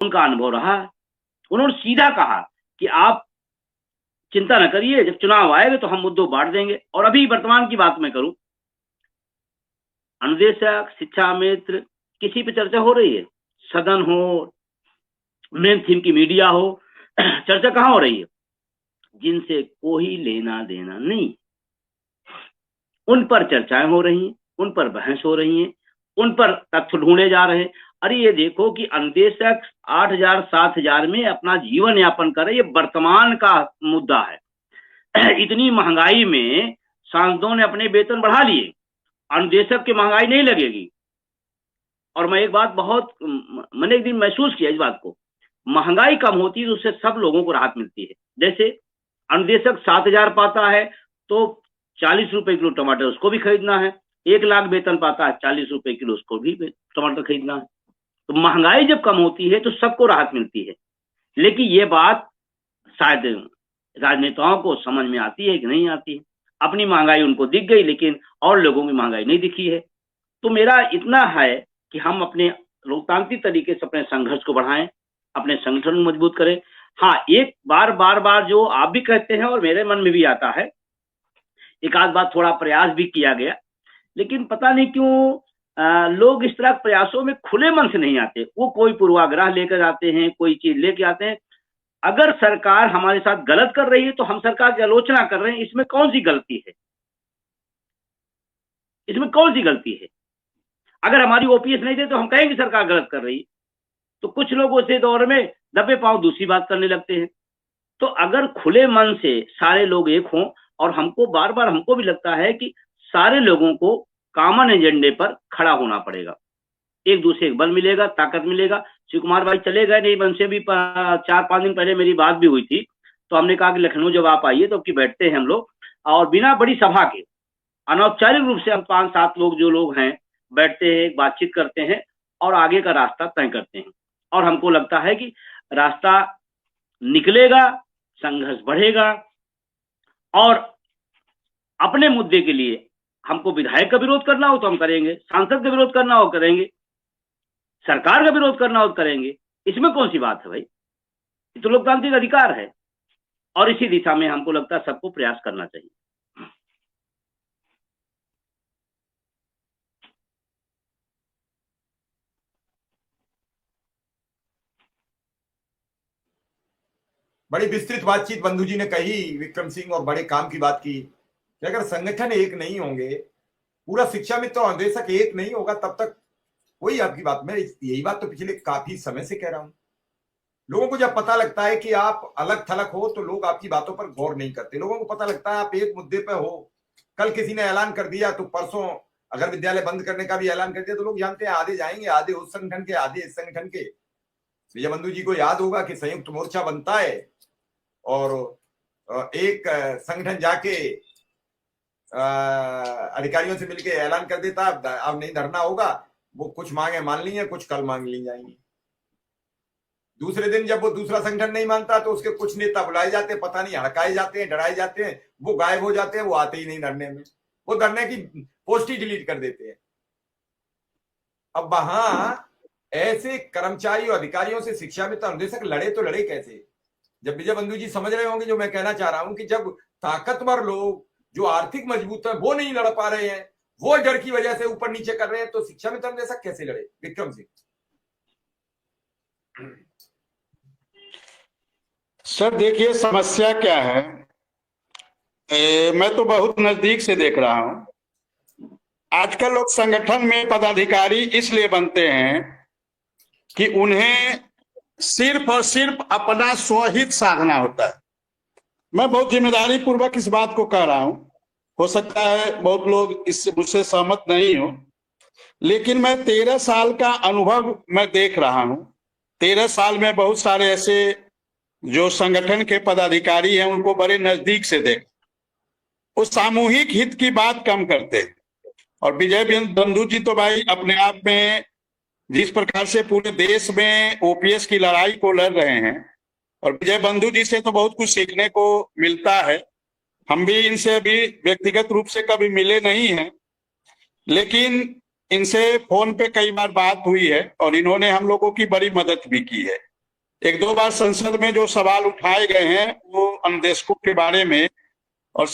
उनका अनुभव रहा है। उन्होंने सीधा कहा कि आप चिंता न करिए, जब चुनाव आएगा तो हम मुद्दों बांट देंगे। और अभी वर्तमान की बात मैं करूं, अनुदेशक, शिक्षा मित्र, किसी पे चर्चा हो रही है? सदन हो, मेन थीम की मीडिया हो, चर्चा कहां हो रही है? जिनसे कोई लेना देना नहीं, उन पर चर्चाएं हो रही हैं, उन पर बहस हो रही है, उन पर तथ्य ढूंढे जा रहे हैं। अरे ये देखो कि अनुदेशक 8,000 7,000 में अपना जीवन यापन करे, ये वर्तमान का मुद्दा है। इतनी महंगाई में सांसदों ने अपने वेतन बढ़ा लिए, अनुदेशक की महंगाई नहीं लगेगी। और मैं एक बात मैंने एक दिन महसूस किया इस बात को, महंगाई कम होती है तो उससे सब लोगों को राहत मिलती है। जैसे अनुदेशक 7,000 पाता है तो 40 रुपए किलो टमाटर उसको भी खरीदना है, 1,00,000 वेतन पाता है 40 रुपए किलो उसको भी टमाटर खरीदना है। तो महंगाई जब कम होती है तो सबको राहत मिलती है। लेकिन ये बात शायद राजनेताओं को समझ में आती है कि नहीं आती है? अपनी महंगाई उनको दिख गई, लेकिन और लोगों की महंगाई नहीं दिखी है। तो मेरा इतना है कि हम अपने लोकतांत्रिक तरीके से अपने संघर्ष को बढ़ाएं, अपने संगठन को मजबूत करें। हाँ, एक बार जो आप भी कहते हैं और मेरे मन में भी आता है, एक आध बार थोड़ा प्रयास भी किया गया, लेकिन पता नहीं क्यों लोग इस तरह प्रयासों में खुले मन से नहीं आते। वो कोई पूर्वाग्रह लेकर आते हैं, कोई चीज लेके आते हैं। अगर सरकार हमारे साथ गलत कर रही है तो हम सरकार की आलोचना कर रहे हैं, इसमें कौन सी गलती है? इसमें कौन सी गलती है? अगर हमारी ओपीएस नहीं दे तो हम कहेंगे सरकार गलत कर रही है। तो कुछ लोग उसे दौर में दबे पांव दूसरी बात करने लगते हैं। तो अगर खुले मन से सारे लोग एक हों, और हमको बार बार हमको भी लगता है कि सारे लोगों को कॉमन एजेंडे पर खड़ा होना पड़ेगा, एक दूसरे को बल मिलेगा, ताकत मिलेगा। शिव कुमार भाई चले गए, नहीं उनसे भी 4-5 दिन पहले मेरी बात भी हुई थी। तो हमने कहा कि लखनऊ जब आप आइए तो अब की बैठते हैं हम लोग, और बिना बड़ी सभा के अनौपचारिक रूप से हम 5-7 लोग जो लोग हैं बैठते हैं, बातचीत करते हैं और आगे का रास्ता तय करते हैं। और हमको लगता है कि रास्ता निकलेगा, संघर्ष बढ़ेगा, और अपने मुद्दे के लिए हमको विधायक का विरोध करना हो तो हम करेंगे, सांसद का विरोध करना हो करेंगे, सरकार का विरोध करना हो करेंगे। इसमें कौन सी बात है भाई? ये तो लोकतांत्रिक अधिकार है। और इसी दिशा में हमको लगता है सबको प्रयास करना चाहिए। बड़ी विस्तृत बातचीत बंधु जी ने कही, विक्रम सिंह, और बड़े काम की बात की कि अगर संगठन एक नहीं होंगे, पूरा शिक्षा मित्र और अनुदेशक एक नहीं होगा, तब तक वही आपकी बात, मैं यही बात तो पिछले काफी समय से कह रहा हूं। लोगों को जब पता लगता है कि आप अलग थलग हो तो लोग आपकी बातों पर गौर नहीं करते। लोगों को पता लगता है आप एक मुद्दे पर हो, कल किसी ने ऐलान कर दिया तो परसों अगर विद्यालय बंद करने का भी ऐलान कर दिया तो लोग जानते हैं आधे जाएंगे, आधे उस संगठन के, आधे इस संगठन के। विजय बंधु जी को याद होगा कि संयुक्त मोर्चा बनता है और एक संगठन जाके अधिकारियों से मिलकर ऐलान कर देता अब नहीं धरना होगा। वो कुछ मांगे मान ली है, कुछ कल मांग ली जाएंगी। दूसरे दिन जब वो दूसरा संगठन नहीं मानता तो उसके कुछ नेता बुलाए जाते हैं, पता नहीं हड़काए जाते हैं, डराए जाते हैं, वो गायब हो जाते हैं, वो आते ही नहीं धरने में, वो धरने की पोस्ट ही डिलीट कर देते हैं। अब वहां ऐसे कर्मचारी और अधिकारियों से शिक्षा मित्र अनुदेशक लड़े तो लड़े कैसे? जब विजय बंधु जी समझ रहे होंगे जो मैं कहना चाह रहा हूं कि जब ताकतवर लोग जो आर्थिक मजबूत है वो नहीं लड़ पा रहे हैं, वो डर की वजह से ऊपर नीचे कर रहे हैं, तो शिक्षा मित्र अनुदेशक कैसे लड़े? विक्रम सिंह सर देखिए समस्या क्या है, मैं तो बहुत नजदीक से देख रहा हूं। आजकल लोग संगठन में पदाधिकारी इसलिए बनते हैं कि उन्हें सिर्फ और सिर्फ अपना स्वहित साधना होता है। मैं बहुत जिम्मेदारी पूर्वक इस बात को कह रहा हूं, हो सकता है बहुत लोग इससे मुझसे सहमत नहीं हो, लेकिन मैं 13 साल का अनुभव मैं देख रहा हूं। 13 साल में बहुत सारे ऐसे जो संगठन के पदाधिकारी हैं उनको बड़े नजदीक से देख, वो सामूहिक हित की बात कम करते हैं। और विजय बंधु जी तो भाई अपने आप में जिस प्रकार से पूरे देश में ओपीएस की लड़ाई को लड़ रहे हैं, और विजय बंधु जी से तो बहुत कुछ सीखने को मिलता है। हम भी इनसे अभी व्यक्तिगत रूप से कभी मिले नहीं हैं, लेकिन इनसे फोन पे कई बार बात हुई है और इन्होंने हम लोगों की बड़ी मदद भी की है। एक दो बार संसद में जो सवाल उठाए गए हैं वो अन्वेषकों के बारे में और